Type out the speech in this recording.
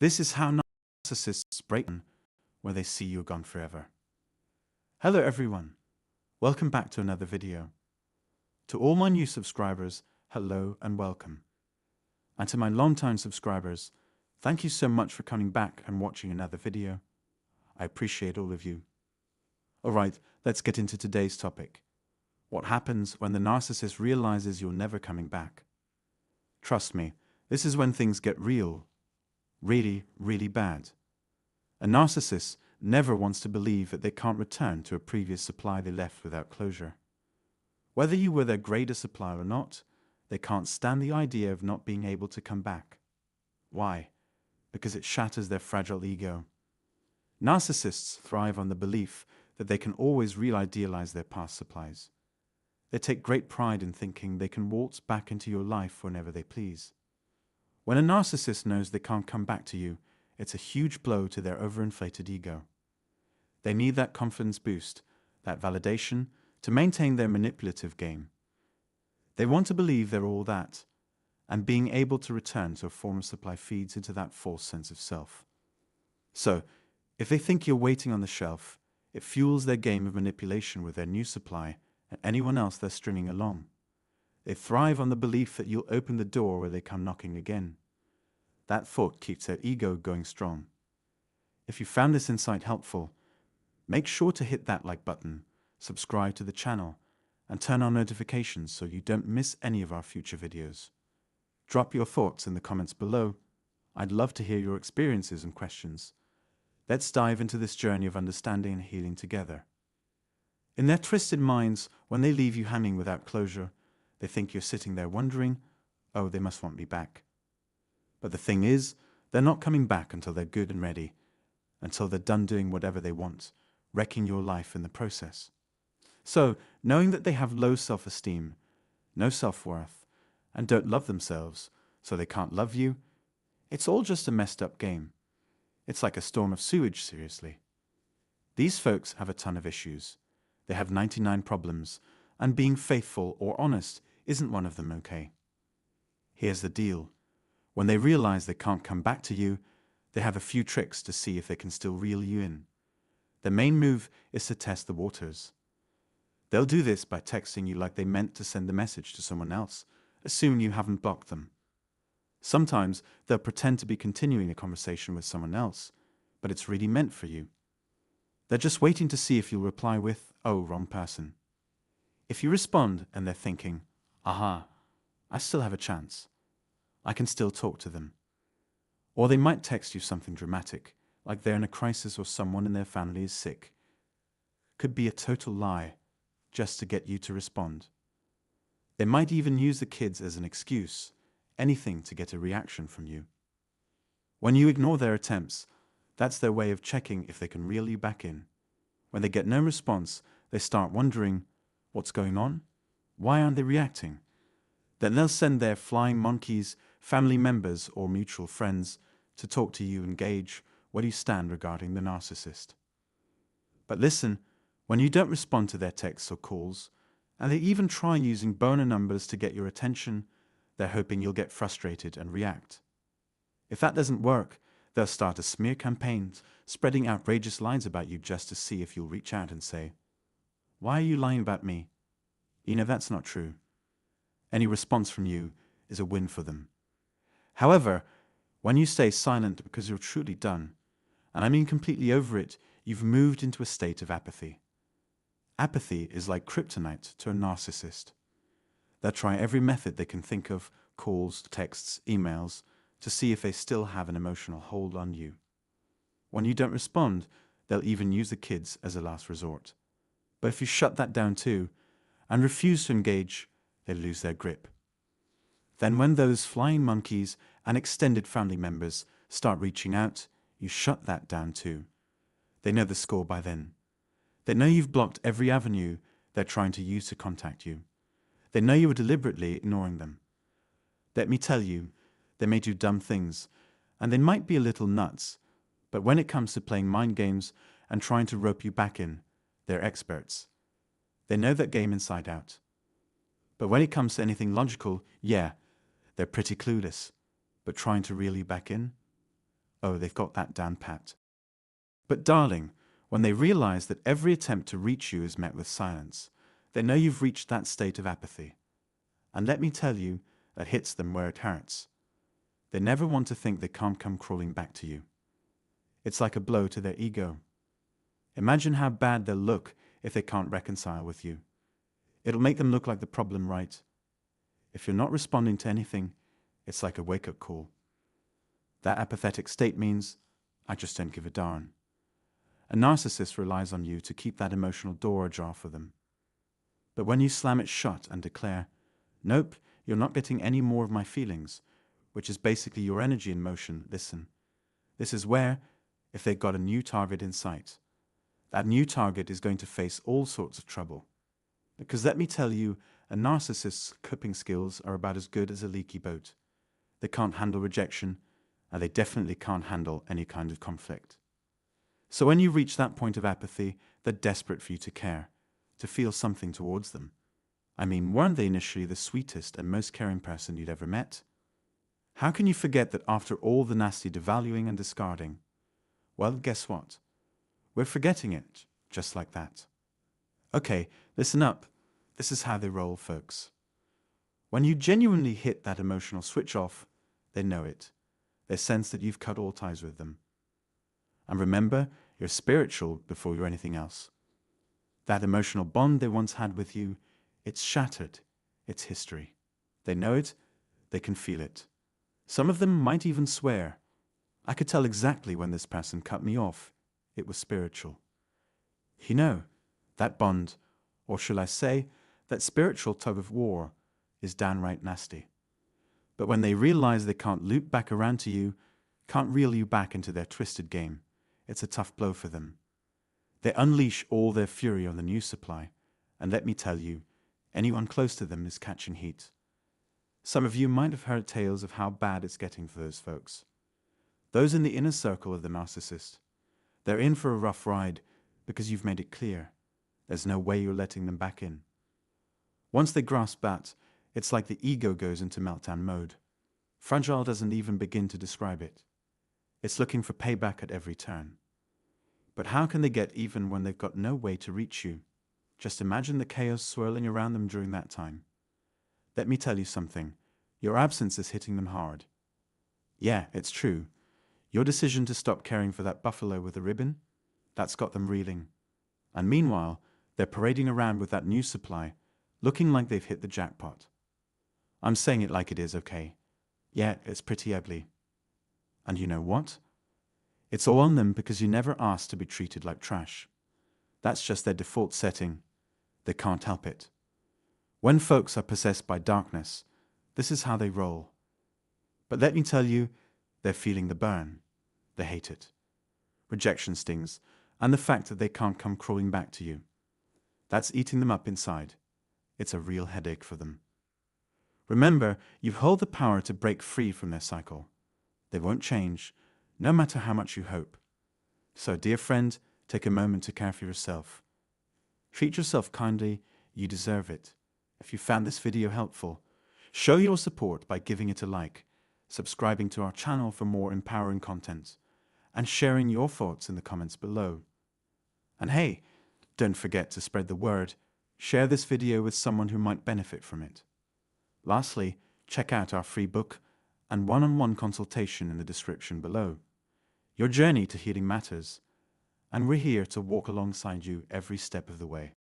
This is how narcissists break down when they see you're gone forever. Hello everyone, welcome back to another video. To all my new subscribers, hello and welcome. And to my long-time subscribers, thank you so much for coming back and watching another video. I appreciate all of you. Alright, let's get into today's topic. What happens when the narcissist realizes you're never coming back? Trust me, this is when things get real. Really, really bad. A narcissist never wants to believe that they can't return to a previous supply they left without closure. Whether you were their greatest supplier or not, they can't stand the idea of not being able to come back. Why? Because it shatters their fragile ego. Narcissists thrive on the belief that they can always re-idealize their past supplies. They take great pride in thinking they can waltz back into your life whenever they please. When a narcissist knows they can't come back to you, it's a huge blow to their overinflated ego. They need that confidence boost, that validation, to maintain their manipulative game. They want to believe they're all that, and being able to return to a former supply feeds into that false sense of self. So, if they think you're waiting on the shelf, it fuels their game of manipulation with their new supply and anyone else they're stringing along. They thrive on the belief that you'll open the door where they come knocking again. That thought keeps their ego going strong. If you found this insight helpful, make sure to hit that like button, subscribe to the channel, and turn on notifications so you don't miss any of our future videos. Drop your thoughts in the comments below. I'd love to hear your experiences and questions. Let's dive into this journey of understanding and healing together. In their twisted minds, when they leave you hanging without closure, they think you're sitting there wondering, oh, they must want me back. But the thing is, they're not coming back until they're good and ready, until they're done doing whatever they want, wrecking your life in the process. So, knowing that they have low self-esteem, no self-worth, and don't love themselves, so they can't love you, it's all just a messed up game. It's like a storm of sewage, seriously. These folks have a ton of issues. They have 99 problems, and being faithful or honest isn't one of them, okay? Here's the deal. When they realize they can't come back to you, they have a few tricks to see if they can still reel you in. Their main move is to test the waters. They'll do this by texting you like they meant to send the message to someone else, assuming you haven't blocked them. Sometimes they'll pretend to be continuing a conversation with someone else, but it's really meant for you. They're just waiting to see if you'll reply with, oh, wrong person. If you respond and they're thinking, aha, I still have a chance. I can still talk to them. Or they might text you something dramatic, like they're in a crisis or someone in their family is sick. Could be a total lie, just to get you to respond. They might even use the kids as an excuse, anything to get a reaction from you. When you ignore their attempts, that's their way of checking if they can reel you back in. When they get no response, they start wondering, what's going on? Why aren't they reacting? Then they'll send their flying monkeys, family members, or mutual friends to talk to you and gauge where you stand regarding the narcissist. But listen, when you don't respond to their texts or calls, and they even try using boner numbers to get your attention, they're hoping you'll get frustrated and react. If that doesn't work, they'll start a smear campaign, spreading outrageous lies about you just to see if you'll reach out and say, why are you lying about me? You know that's not true. Any response from you is a win for them. However, when you stay silent because you're truly done, and I mean completely over it, you've moved into a state of apathy. Apathy is like kryptonite to a narcissist. They'll try every method they can think of, calls, texts, emails, to see if they still have an emotional hold on you. When you don't respond, they'll even use the kids as a last resort. But if you shut that down too, and refuse to engage, they lose their grip. Then when those flying monkeys and extended family members start reaching out, you shut that down too. They know the score by then. They know you've blocked every avenue they're trying to use to contact you. They know you are deliberately ignoring them. Let me tell you, they may do dumb things, and they might be a little nuts, but when it comes to playing mind games and trying to rope you back in, they're experts. They know that game inside out. But when it comes to anything logical, yeah, they're pretty clueless. But trying to reel you back in? oh, they've got that down pat. But darling, when they realize that every attempt to reach you is met with silence, they know you've reached that state of apathy. And let me tell you, that hits them where it hurts. They never want to think they can't come crawling back to you. It's like a blow to their ego. Imagine how bad they'll look if they can't reconcile with you. It'll make them look like the problem, right? If you're not responding to anything, it's like a wake-up call. That apathetic state means, I just don't give a darn. A narcissist relies on you to keep that emotional door ajar for them. But when you slam it shut and declare, nope, you're not getting any more of my feelings, which is basically your energy in motion, listen. This is where, if they've got a new target in sight, that new target is going to face all sorts of trouble. Because let me tell you, a narcissist's coping skills are about as good as a leaky boat. They can't handle rejection, and they definitely can't handle any kind of conflict. So when you reach that point of apathy, they're desperate for you to care, to feel something towards them. I mean, weren't they initially the sweetest and most caring person you'd ever met? How can you forget that after all the nasty devaluing and discarding? Well, guess what? We're forgetting it, just like that. Okay, listen up. This is how they roll, folks. When you genuinely hit that emotional switch off, they know it. They sense that you've cut all ties with them. And remember, you're spiritual before you're anything else. That emotional bond they once had with you, it's shattered. It's history. They know it. They can feel it. Some of them might even swear, I could tell exactly when this person cut me off. It was spiritual. You know, that bond, or shall I say, that spiritual tug of war, is downright nasty. But when they realize they can't loop back around to you, can't reel you back into their twisted game, it's a tough blow for them. They unleash all their fury on the new supply, and let me tell you, anyone close to them is catching heat. Some of you might have heard tales of how bad it's getting for those folks. Those in the inner circle of the narcissist, they're in for a rough ride because you've made it clear. There's no way you're letting them back in. Once they grasp that, it's like the ego goes into meltdown mode. Fragile doesn't even begin to describe it. It's looking for payback at every turn. But how can they get even when they've got no way to reach you? Just imagine the chaos swirling around them during that time. Let me tell you something. Your absence is hitting them hard. Yeah, it's true. Your decision to stop caring for that buffalo with a ribbon, that's got them reeling. And meanwhile, they're parading around with that new supply, looking like they've hit the jackpot. I'm saying it like it is, okay? Yeah, it's pretty ugly. And you know what? It's all on them because you never asked to be treated like trash. That's just their default setting. They can't help it. When folks are possessed by darkness, this is how they roll. But let me tell you, they're feeling the burn. They hate it. Rejection stings, and the fact that they can't come crawling back to you. That's eating them up inside. It's a real headache for them. Remember, you hold the power to break free from their cycle. They won't change, no matter how much you hope. So, dear friend, take a moment to care for yourself. Treat yourself kindly, you deserve it. If you found this video helpful, show your support by giving it a like, subscribing to our channel for more empowering content, and sharing your thoughts in the comments below. And hey, don't forget to spread the word. Share this video with someone who might benefit from it. Lastly, check out our free book and one-on-one consultation in the description below. Your journey to healing matters, and we're here to walk alongside you every step of the way.